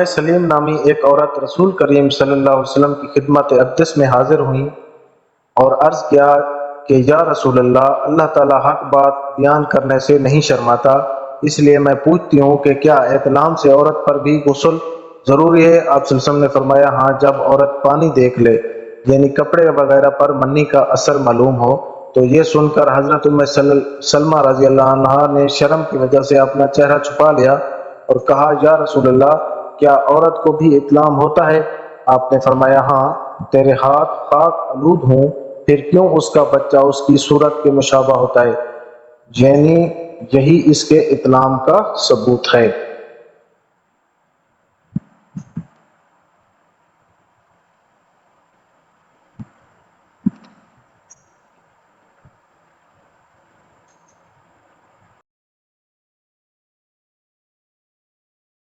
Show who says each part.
Speaker 1: سلیم نامی ایک عورت رسول کریم صلی اللہ علیہ وسلم کی خدمت اقدس میں حاضر ہوئیں اور عرض کیا کہ یا رسول اللہ، اللہ تعالیٰ حق بات بیان کرنے سے نہیں شرماتا، اس لیے میں پوچھتی ہوں کہ کیا احتلام سے عورت پر بھی غسل ضروری ہے؟ آپ صلی اللہ علیہ وسلم نے فرمایا ہاں، جب عورت پانی دیکھ لے، یعنی کپڑے وغیرہ پر منی کا اثر معلوم ہو۔ تو یہ سن کر حضرت سلمہ رضی اللہ عنہا نے شرم کی وجہ سے اپنا چہرہ چھپا لیا اور کہا یا رسول اللہ، کیا عورت کو بھی احتلام ہوتا ہے؟ آپ نے فرمایا ہاں، تیرے ہاتھ خاک آلود ہوں، پھر کیوں اس کا بچہ اس کی صورت کے مشابہ ہوتا ہے؟ یعنی یہی اس کے احتلام کا ثبوت ہے۔